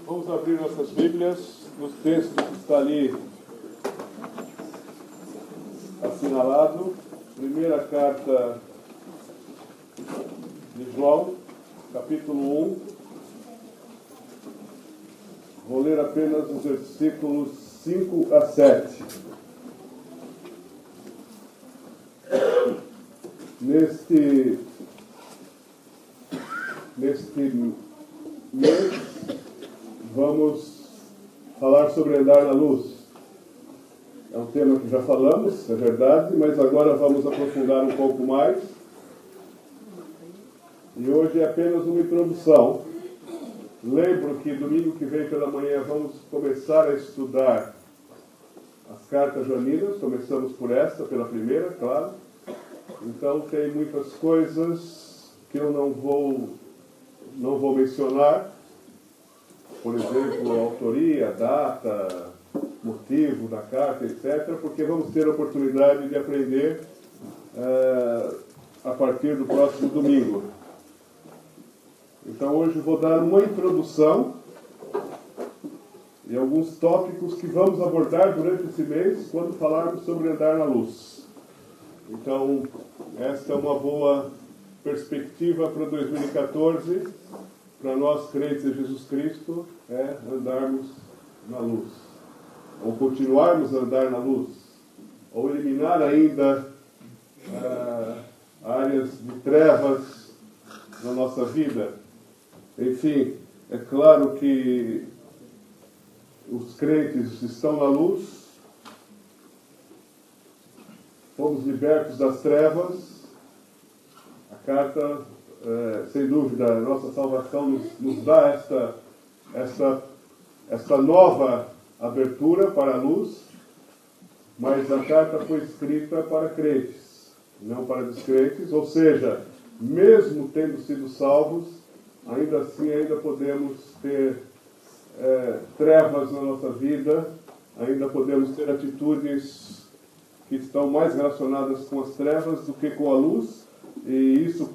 Vamos abrir nossas Bíblias nos textos que está ali assinalado. Primeira carta de João, capítulo 1. Vou ler apenas os versículos 5 a 7. Neste mês, vamos falar sobre andar na luz. É um tema que já falamos, é verdade, mas agora vamos aprofundar um pouco mais. E hoje é apenas uma introdução. Lembro que domingo que vem pela manhã vamos começar a estudar as cartas joaninas. Começamos por esta, pela primeira, claro. Então tem muitas coisas que eu não vou mencionar. Por exemplo, a autoria, a data, motivo da carta, etc. Porque vamos ter a oportunidade de aprender a partir do próximo domingo. Então hoje vou dar uma introdução e alguns tópicos que vamos abordar durante esse mês quando falarmos sobre andar na luz. Então, esta é uma boa perspectiva para 2014, para nós crentes em Jesus Cristo, é andarmos na luz. Ou continuarmos a andar na luz. Ou eliminar ainda áreas de trevas na nossa vida. Enfim, é claro que os crentes estão na luz, fomos libertos das trevas. A carta, sem dúvida, a nossa salvação nos dá esta nova abertura para a luz, mas a carta foi escrita para crentes, não para descrentes, ou seja, mesmo tendo sido salvos, ainda assim podemos ter trevas na nossa vida, ainda podemos ter atitudes que estão mais relacionadas com as trevas do que com a luz, e isso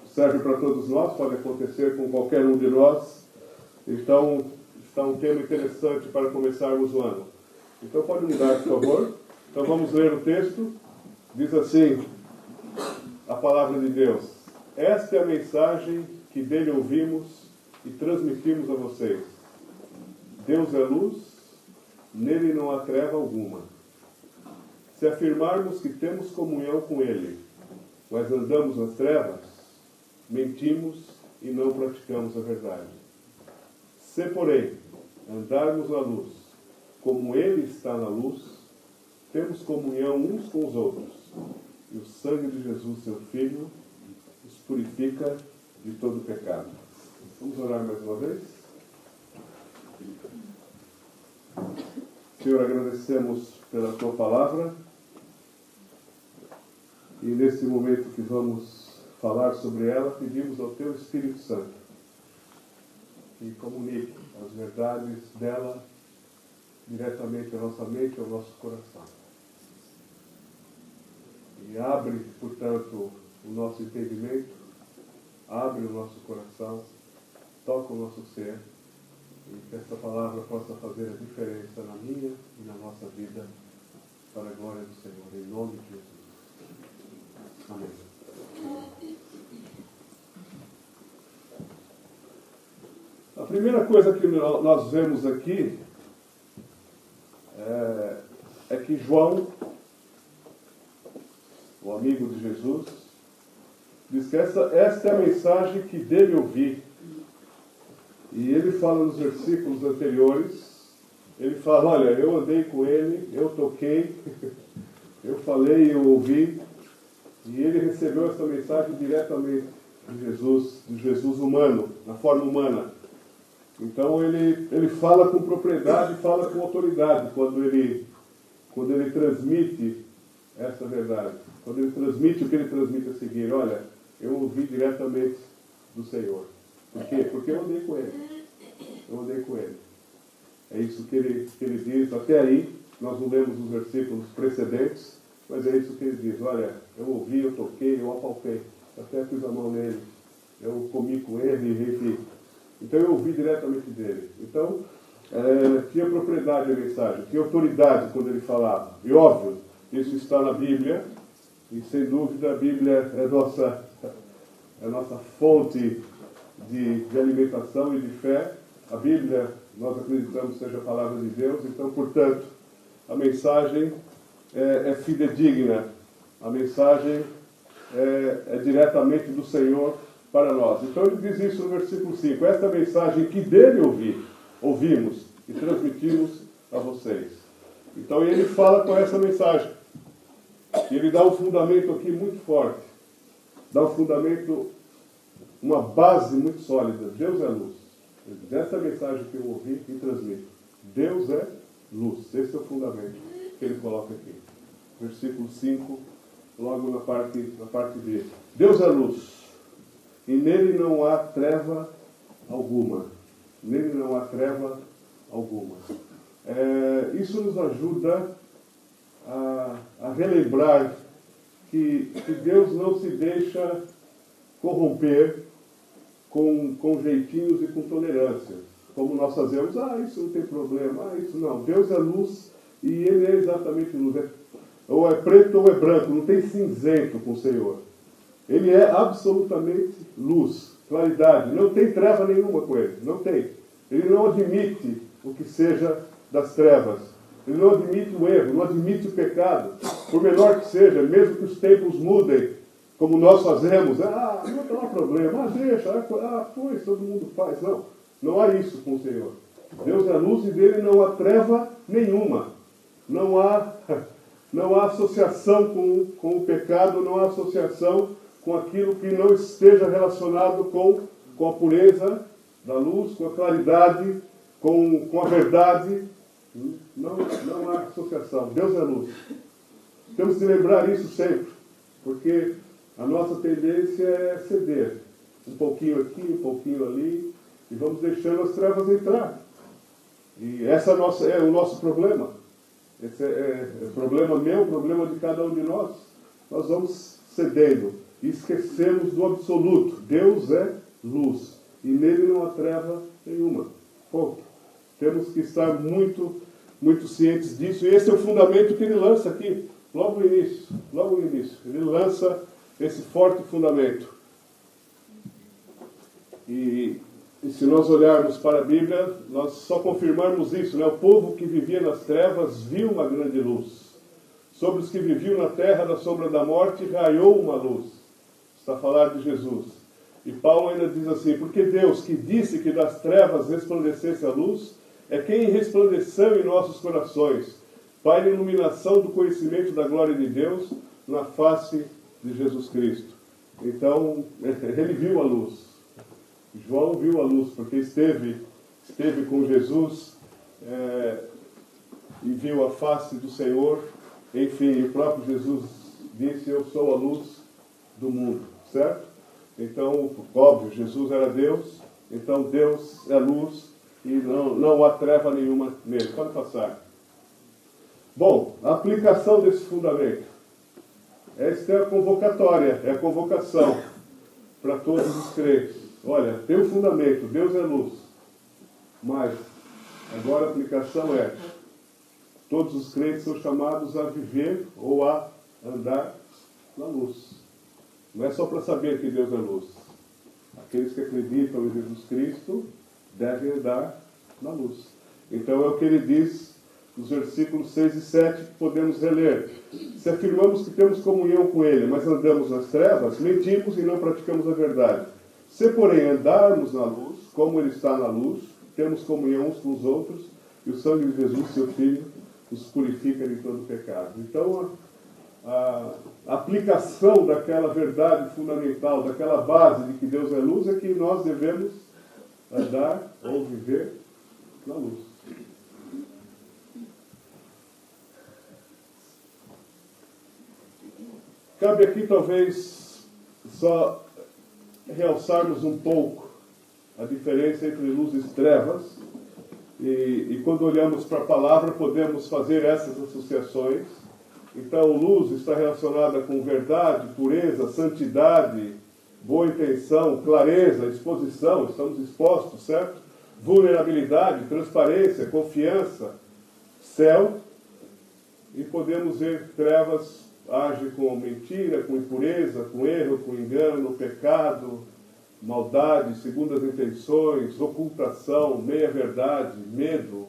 serve para todos nós, pode acontecer com qualquer um de nós. Então, está um tema interessante para começarmos o ano. Então, pode mudar, por favor. Então, vamos ler o texto. Diz assim, a palavra de Deus. Esta é a mensagem que dele ouvimos e transmitimos a vocês. Deus é luz, nele não há treva alguma. Se afirmarmos que temos comunhão com ele, mas andamos nas trevas, mentimos e não praticamos a verdade. Se, porém, andarmos na luz, como ele está na luz, temos comunhão uns com os outros, e o sangue de Jesus, seu Filho, nos purifica de todo pecado. Vamos orar mais uma vez? Senhor, agradecemos pela tua palavra. E nesse momento que vamos falar sobre ela, pedimos ao teu Espírito Santo que comunique as verdades dela diretamente à nossa mente e ao nosso coração. E abre, portanto, o nosso entendimento, abre o nosso coração, toca o nosso ser, e que esta palavra possa fazer a diferença na minha e na nossa vida, para a glória do Senhor, em nome de Jesus. Amém. A primeira coisa que nós vemos aqui é que João, o amigo de Jesus, diz que esta é a mensagem que dele ouvi. E ele fala nos versículos anteriores, ele fala, olha, eu andei com ele, eu toquei, eu falei, eu ouvi, e ele recebeu essa mensagem diretamente de Jesus humano, na forma humana. Então ele fala com propriedade, fala com autoridade quando ele transmite essa verdade. Quando ele transmite o que ele transmite a seguir. Olha, eu ouvi diretamente do Senhor. Por quê? Porque eu andei com ele. Eu andei com ele. É isso que ele diz. Até aí, nós não lemos os versículos precedentes, mas é isso que ele diz. Olha, eu ouvi, eu toquei, eu apalpei. Até pus a mão nele. Eu comi com ele, enfim. Então eu ouvi diretamente dele. Então, tinha propriedade a mensagem, tinha autoridade quando ele falava. E óbvio, isso está na Bíblia, e sem dúvida a Bíblia é a nossa fonte de alimentação e de fé. A Bíblia, nós acreditamos, seja a palavra de Deus, então, portanto, a mensagem é fidedigna, a mensagem é diretamente do Senhor para nós. Então ele diz isso no versículo 5, esta mensagem que dele ouvimos e transmitimos a vocês. Então ele fala com essa mensagem. E ele dá um fundamento aqui muito forte. Dá um fundamento, uma base muito sólida. Deus é luz. Essa mensagem que eu ouvi e transmito. Deus é luz. Esse é o fundamento que ele coloca aqui. Versículo 5, logo na parte B. Deus é luz. E nele não há treva alguma. Nele não há treva alguma. Isso nos ajuda a relembrar que Deus não se deixa corromper com jeitinhos e com tolerâncias. Como nós fazemos, isso não tem problema, isso não. Deus é luz e ele é exatamente luz. Ou é preto ou é branco, não tem cinzento com o Senhor. Ele é absolutamente luz, claridade. Não tem treva nenhuma com ele. Não tem. Ele não admite o que seja das trevas. Ele não admite o erro, não admite o pecado. Por menor que seja, mesmo que os tempos mudem, como nós fazemos. Não há problema. Deixa. Pois, todo mundo faz. Não há isso com o Senhor. Deus é luz e dele não há treva nenhuma. Não há associação com o pecado, não há associação com aquilo que não esteja relacionado com a pureza da luz, com a claridade, com a verdade. Não há associação. Deus é luz. Temos que lembrar isso sempre, porque a nossa tendência é ceder. Um pouquinho aqui, um pouquinho ali, e vamos deixando as trevas entrar. E esse é o nosso problema. Esse é problema meu, problema de cada um de nós. Nós vamos cedendo e esquecemos do absoluto. Deus é luz e nele não há treva nenhuma. Ponto. Temos que estar muito, muito cientes disso. E esse é o fundamento que ele lança aqui, logo no início. Logo no início. Ele lança esse forte fundamento. E se nós olharmos para a Bíblia, nós só confirmamos isso, né? O povo que vivia nas trevas viu uma grande luz. Sobre os que viviam na terra da sombra da morte, raiou uma luz. Está a falar de Jesus. E Paulo ainda diz assim, porque Deus, que disse que das trevas resplandecesse a luz, é quem resplandeceu em nossos corações, para a iluminação do conhecimento da glória de Deus na face de Jesus Cristo. Então, ele viu a luz. João viu a luz, porque esteve com Jesus e viu a face do Senhor. Enfim, o próprio Jesus disse, eu sou a luz do mundo, certo? Então, óbvio, Jesus era Deus, então Deus é luz e não há treva nenhuma nele. Pode passar. Bom, a aplicação desse fundamento. Esta é a convocatória, é a convocação para todos os crentes. Olha, tem um fundamento, Deus é luz. Mas, agora a aplicação é, todos os crentes são chamados a viver ou a andar na luz. Não é só para saber que Deus é luz. Aqueles que acreditam em Jesus Cristo devem andar na luz. Então é o que ele diz nos versículos 6 e 7 que podemos reler. Se afirmamos que temos comunhão com ele, mas andamos nas trevas, mentimos e não praticamos a verdade. Se, porém, andarmos na luz, como ele está na luz, temos comunhão uns com os outros, e o sangue de Jesus, seu Filho, nos purifica de todo pecado. Então, a aplicação daquela verdade fundamental, daquela base de que Deus é luz, é que nós devemos andar ou viver na luz. Cabe aqui, talvez, só realçarmos um pouco a diferença entre luz e trevas. E quando olhamos para a palavra, podemos fazer essas associações. Então, luz está relacionada com verdade, pureza, santidade, boa intenção, clareza, exposição, estamos expostos, certo? Vulnerabilidade, transparência, confiança, céu, e podemos ver trevas agem com mentira, com impureza, com erro, com engano, pecado, maldade, segundas intenções, ocultação, meia-verdade, medo,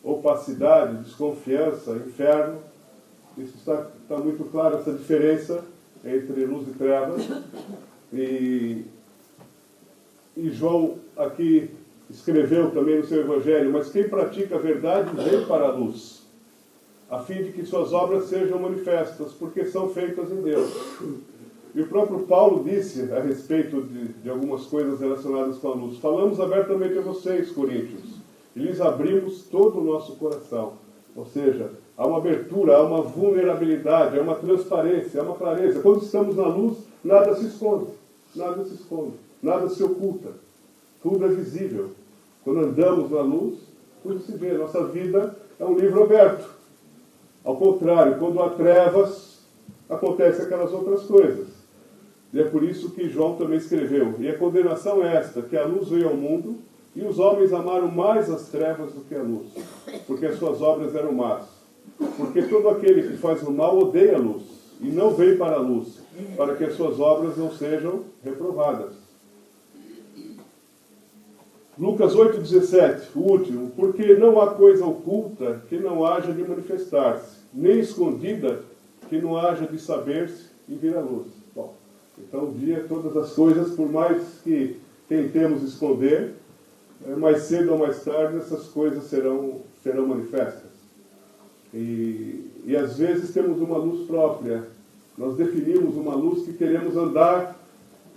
opacidade, desconfiança, inferno. Isso está muito claro, essa diferença entre luz e trevas. E João aqui escreveu também no seu Evangelho: mas quem pratica a verdade vem para a luz, a fim de que suas obras sejam manifestas, porque são feitas em Deus. E o próprio Paulo disse a respeito de algumas coisas relacionadas com a luz: falamos abertamente a vocês, coríntios, e lhes abrimos todo o nosso coração. Ou seja, há uma abertura, há uma vulnerabilidade, há uma transparência, há uma clareza. Quando estamos na luz, nada se esconde, nada se esconde, nada se oculta. Tudo é visível. Quando andamos na luz, tudo se vê. Nossa vida é um livro aberto. Ao contrário, quando há trevas, acontecem aquelas outras coisas. E é por isso que João também escreveu: e a condenação é esta, que a luz veio ao mundo, e os homens amaram mais as trevas do que a luz, porque as suas obras eram más. Porque todo aquele que faz o mal odeia a luz, e não veio para a luz, para que as suas obras não sejam reprovadas. Lucas 8,17, o último: porque não há coisa oculta que não haja de manifestar-se, nem escondida que não haja de saber-se e vir à luz. Bom, então um dia todas as coisas, por mais que tentemos esconder, mais cedo ou mais tarde essas coisas serão manifestas. E às vezes temos uma luz própria. Nós definimos uma luz que queremos andar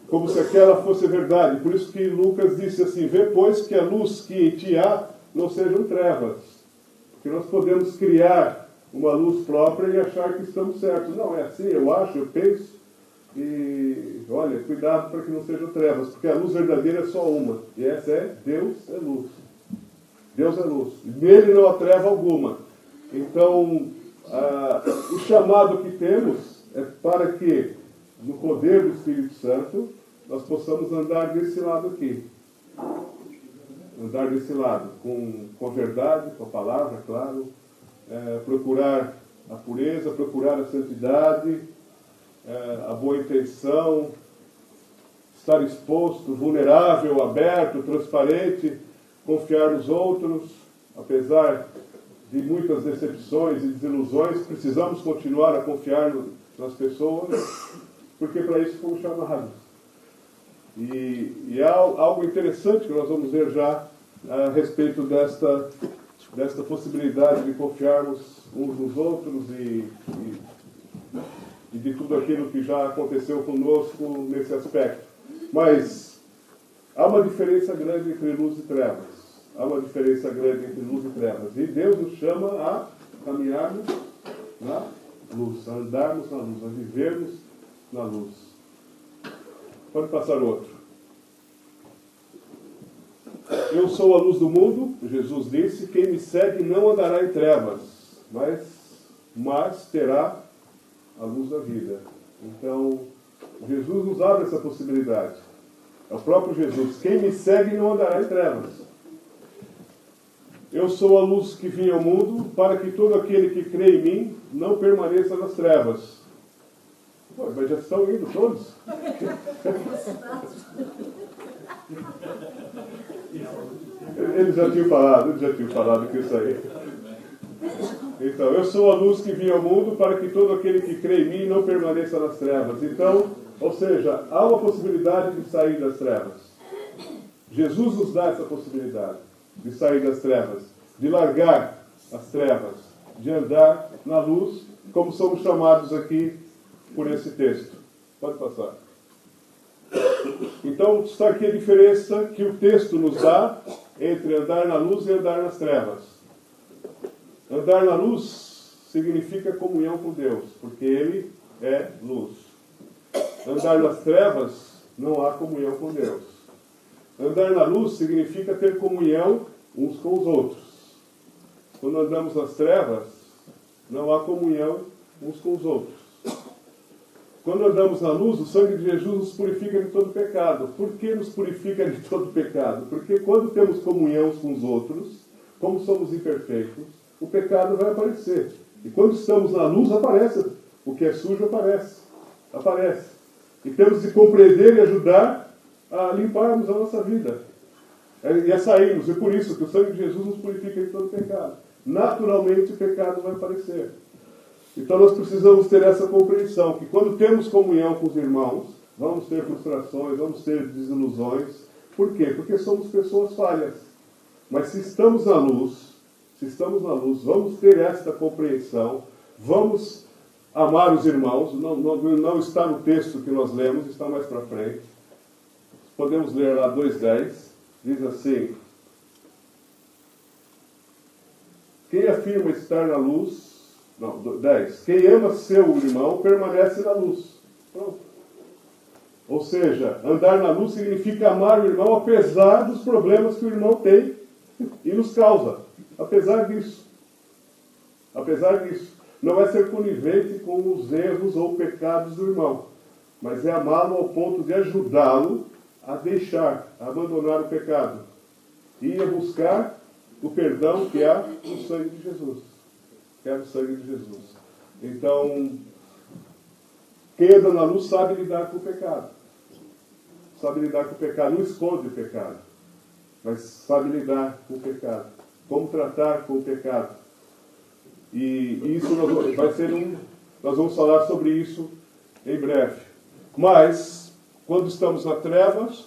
como se aquela fosse verdade. Por isso que Lucas disse assim: vê, pois, que a luz que em ti há não sejam trevas. Porque nós podemos criar uma luz própria e achar que estamos certos. Não, é assim, eu acho, eu penso. E, olha, cuidado para que não sejam trevas, porque a luz verdadeira é só uma. E essa é: Deus é luz. Deus é luz. Nele não há treva alguma. Então, o chamado que temos é para que, no poder do Espírito Santo, nós possamos andar desse lado aqui. Andar desse lado, com a verdade, com a palavra, claro. Procurar a pureza, procurar a santidade, a boa intenção, estar exposto, vulnerável, aberto, transparente, confiar nos outros, apesar de muitas decepções e desilusões, precisamos continuar a confiar nas pessoas, porque para isso fomos chamados. E há algo interessante que nós vamos ver já a respeito desta possibilidade de confiarmos uns nos outros e de tudo aquilo que já aconteceu conosco nesse aspecto. Mas há uma diferença grande entre luz e trevas. Há uma diferença grande entre luz e trevas. E Deus nos chama a caminharmos na luz, a andarmos na luz, a vivermos na luz. Pode passar outro. Eu sou a luz do mundo, Jesus disse: quem me segue não andará em trevas, mas terá a luz da vida. Então, Jesus nos abre essa possibilidade. É o próprio Jesus: quem me segue não andará em trevas. Eu sou a luz que vim ao mundo, para que todo aquele que crê em mim não permaneça nas trevas. Pô, mas já estão indo todos? Eles já tinham falado que isso aí. Então, eu sou a luz que vim ao mundo, para que todo aquele que crê em mim não permaneça nas trevas. Então, ou seja, há uma possibilidade de sair das trevas. Jesus nos dá essa possibilidade de sair das trevas, de largar as trevas, de andar na luz, como somos chamados aqui por esse texto. Pode passar. Então, está aqui a diferença que o texto nos dá entre andar na luz e andar nas trevas. Andar na luz significa comunhão com Deus, porque Ele é luz. Andar nas trevas, não há comunhão com Deus. Andar na luz significa ter comunhão uns com os outros. Quando andamos nas trevas, não há comunhão uns com os outros. quando andamos na luz, o sangue de Jesus nos purifica de todo pecado. Por que nos purifica de todo pecado? Porque quando temos comunhão com os outros, como somos imperfeitos, o pecado vai aparecer. E quando estamos na luz, aparece. O que é sujo aparece. Aparece. E temos de compreender e ajudar a limparmos a nossa vida. E a sairmos. É por isso que o sangue de Jesus nos purifica de todo pecado. Naturalmente o pecado vai aparecer. Então nós precisamos ter essa compreensão, que quando temos comunhão com os irmãos, vamos ter frustrações, vamos ter desilusões. Por quê? Porque somos pessoas falhas. Mas se estamos na luz, vamos ter esta compreensão, vamos amar os irmãos. Não está no texto que nós lemos, está mais para frente. Podemos ler lá 2:10, diz assim: quem afirma estar na luz, 10, quem ama seu irmão permanece na luz. Pronto. Ou seja, andar na luz significa amar o irmão apesar dos problemas que o irmão tem e nos causa. Apesar disso. Não é ser conivente com os erros ou pecados do irmão, mas é amá-lo ao ponto de ajudá-lo a deixar, a abandonar o pecado e a buscar o perdão que há no sangue de Jesus. Que há no sangue de Jesus. Então, quem anda na luz sabe lidar com o pecado. Sabe lidar com o pecado, não esconde o pecado, mas sabe lidar com o pecado. Como tratar com o pecado. E isso nós vamos falar sobre isso em breve. Mas, quando estamos nas trevas,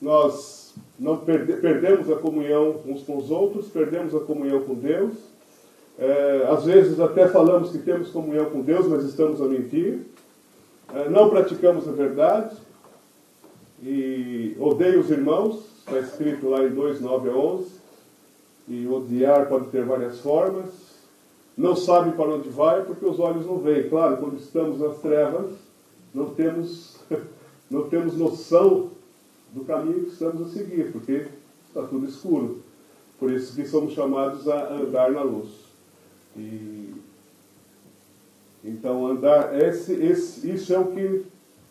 nós não perdemos a comunhão uns com os outros, perdemos a comunhão com Deus. Às vezes até falamos que temos comunhão com Deus, mas estamos a mentir. Não praticamos a verdade. E odeio os irmãos, está escrito lá em 2:9-11. E odiar pode ter várias formas. Não sabe para onde vai porque os olhos não veem. Claro, quando estamos nas trevas, não temos noção do caminho que estamos a seguir, porque está tudo escuro. Por isso que somos chamados a andar na luz. Então, isso é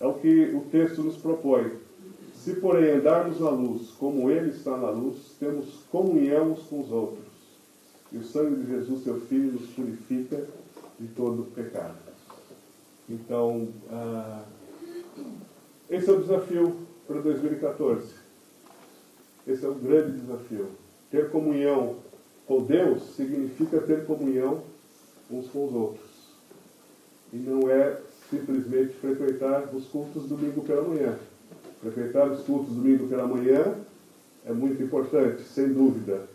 o que o texto nos propõe. Se, porém, andarmos na luz, como Ele está na luz, temos comunhão uns com os outros. E o sangue de Jesus, seu Filho, nos purifica de todo pecado. Então, esse é o desafio para 2014. Esse é o grande desafio. Ter comunhão com Deus significa ter comunhão uns com os outros. E não é simplesmente frequentar os cultos domingo pela manhã. Frequentar os cultos domingo pela manhã é muito importante, sem dúvida.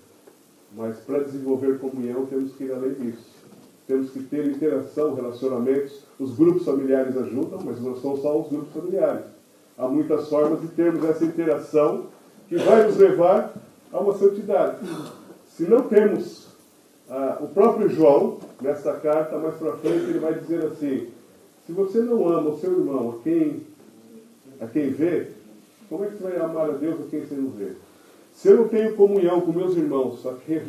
Mas para desenvolver comunhão temos que ir além disso. Temos que ter interação, relacionamentos. Os grupos familiares ajudam, mas não são só os grupos familiares. Há muitas formas de termos essa interação que vai nos levar a uma santidade. Se não temos o próprio João, nessa carta, mais para frente, ele vai dizer assim: se você não ama o seu irmão, a quem vê, como é que você vai amar a Deus a quem você não vê? Se eu não tenho comunhão com meus irmãos, a quem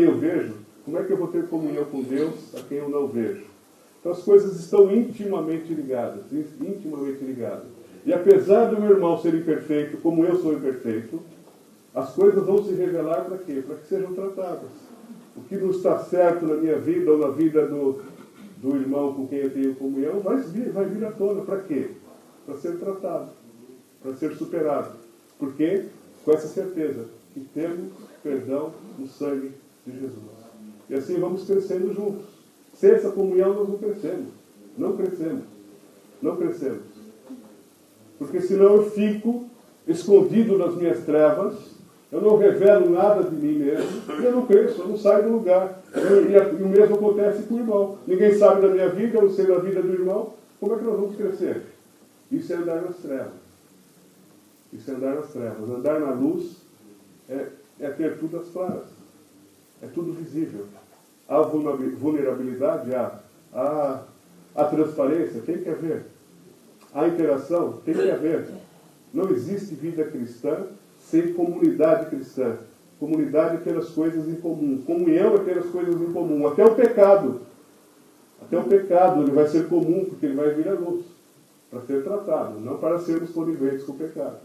eu vejo, como é que eu vou ter comunhão com Deus a quem eu não vejo? Então as coisas estão intimamente ligadas. E apesar do meu irmão ser imperfeito, como eu sou imperfeito, as coisas vão se revelar para quê? Para que sejam tratadas. O que não está certo na minha vida ou na vida do irmão com quem eu tenho comunhão vai vir à tona. Para quê? Para ser tratado, para ser superado. Por quê? Com essa certeza que temos perdão no sangue de Jesus. E assim vamos crescendo juntos. Sem essa comunhão nós não crescemos. Não crescemos. Porque senão eu fico escondido nas minhas trevas, eu não revelo nada de mim mesmo, e eu não cresço, eu não saio do lugar. E o mesmo acontece com o irmão. Ninguém sabe da minha vida, eu não sei da vida do irmão. Como é que nós vamos crescer? Isso é andar nas trevas. Andar na luz é ter tudo às claras. É tudo visível. Há vulnerabilidade, há transparência, tem que haver. Há interação, tem que haver. Não existe vida cristã sem comunidade cristã. Comunidade é ter as coisas em comum. Comunhão é ter as coisas em comum. Até o pecado. Até o pecado ele vai ser comum, porque ele vai vir à luz, para ser tratado, não para sermos coniventes com o pecado.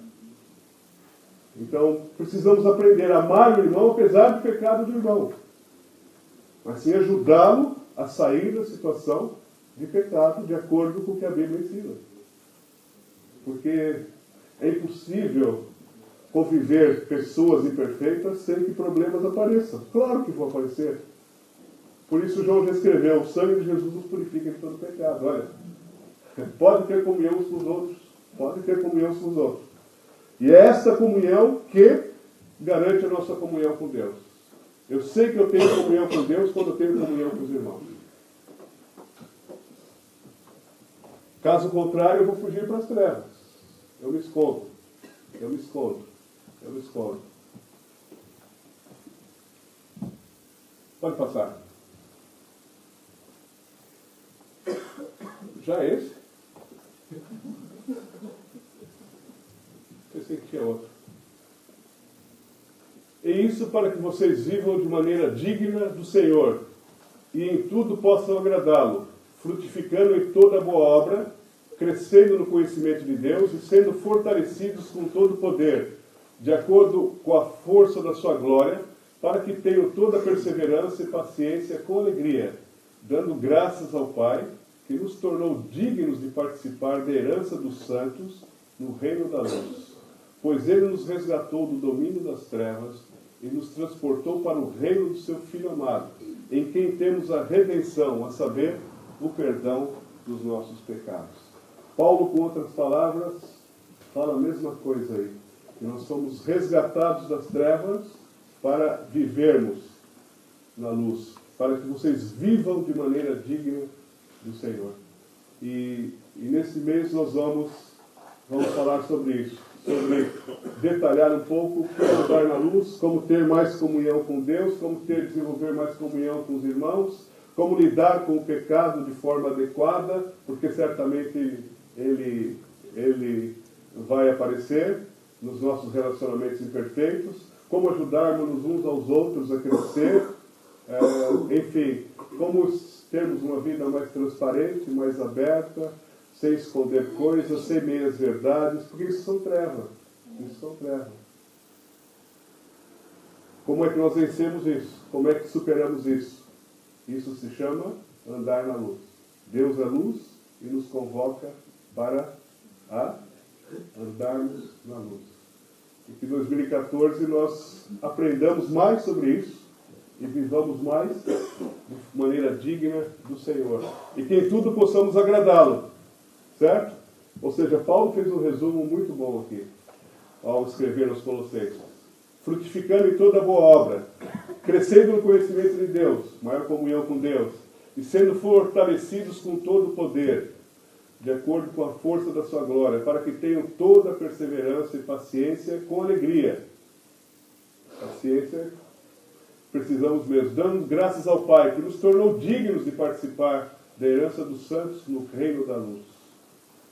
Então, precisamos aprender a amar o irmão apesar do pecado do irmão, mas sim ajudá-lo a sair da situação de pecado de acordo com o que a Bíblia ensina. Porque é impossível conviver pessoas imperfeitas sem que problemas apareçam. Claro que vão aparecer. Por isso João já escreveu: o sangue de Jesus nos purifica de todo pecado. Olha, pode ter comunhão uns com os outros. Pode ter comunhão uns com os outros. E é esta comunhão que garante a nossa comunhão com Deus. Eu sei que eu tenho comunhão com Deus quando eu tenho comunhão com os irmãos. Caso contrário, eu vou fugir para as trevas. Eu me escondo. Eu me escondo. Eu me escondo. Pode passar. Já é esse? Pensei que tinha outro. E isso para que vocês vivam de maneira digna do Senhor e em tudo possam agradá-lo, frutificando em toda boa obra, crescendo no conhecimento de Deus e sendo fortalecidos com todo o poder, de acordo com a força da sua glória, para que tenham toda a perseverança e paciência com alegria, dando graças ao Pai, que nos tornou dignos de participar da herança dos santos no reino da luz. Pois Ele nos resgatou do domínio das trevas e nos transportou para o reino do seu Filho amado, em quem temos a redenção, a saber, o perdão dos nossos pecados. Paulo, com outras palavras, fala a mesma coisa aí, que nós somos resgatados das trevas para vivermos na luz, para que vocês vivam de maneira digna do Senhor. E nesse mês nós vamos falar sobre isso, sobre detalhar um pouco o que é andar na luz, como ter mais comunhão com Deus, como desenvolver mais comunhão com os irmãos, como lidar com o pecado de forma adequada, porque certamente ele vai aparecer nos nossos relacionamentos imperfeitos, como ajudarmos uns aos outros a crescer, enfim, como termos uma vida mais transparente, mais aberta, sem esconder coisas, sem meias verdades, porque isso são trevas. Isso são trevas. Como é que nós vencemos isso? Como é que superamos isso? Isso se chama andar na luz. Deus é luz e nos convoca para andarmos na luz. E que em 2014 nós aprendamos mais sobre isso e vivamos mais de maneira digna do Senhor. E que em tudo possamos agradá-lo. Certo? Ou seja, Paulo fez um resumo muito bom aqui, ao escrever aos Colossenses. Frutificando em toda boa obra, crescendo no conhecimento de Deus, maior comunhão com Deus, e sendo fortalecidos com todo o poder, de acordo com a força da sua glória, para que tenham toda a perseverança e paciência com alegria. Paciência, precisamos mesmo, dando graças ao Pai, que nos tornou dignos de participar da herança dos santos no reino da luz.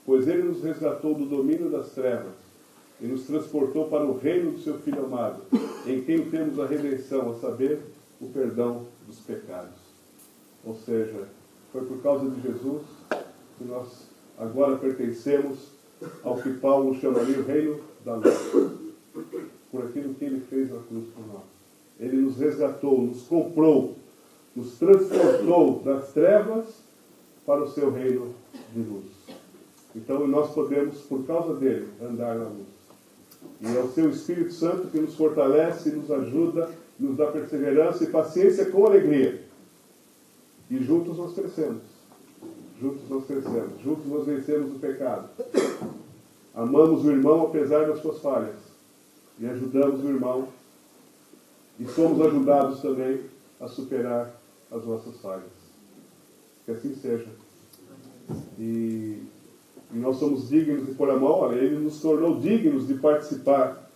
Pois Ele nos resgatou do domínio das trevas e nos transportou para o reino do seu Filho amado, em quem temos a redenção, a saber, o perdão dos pecados. Ou seja, foi por causa de Jesus que nós agora pertencemos ao que Paulo chamaria o reino da luz, por aquilo que Ele fez na cruz por nós. Ele nos resgatou, nos comprou, nos transportou das trevas para o seu reino de luz. Então nós podemos, por causa dele, andar na luz. E é o seu Espírito Santo que nos fortalece, nos ajuda, nos dá perseverança e paciência com alegria. E juntos nós crescemos. Juntos nós crescemos. Juntos nós vencemos o pecado. Amamos o irmão apesar das suas falhas. E ajudamos o irmão. E somos ajudados também a superar as nossas falhas. Que assim seja. E nós somos dignos de pôr a mão, olha, Ele nos tornou dignos de participar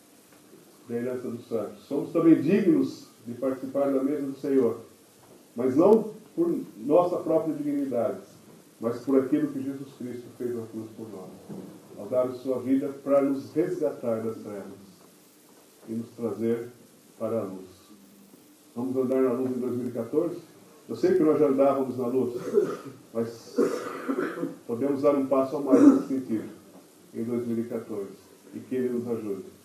da herança dos santos. Somos também dignos de participar da mesa do Senhor. Mas não por nossa própria dignidade, mas por aquilo que Jesus Cristo fez na cruz por nós. Ao dar a sua vida para nos resgatar das trevas e nos trazer para a luz. Vamos andar na luz em 2014? Eu sei que nós já andávamos na luz, mas podemos dar um passo a mais nesse sentido em 2014. E que Ele nos ajude.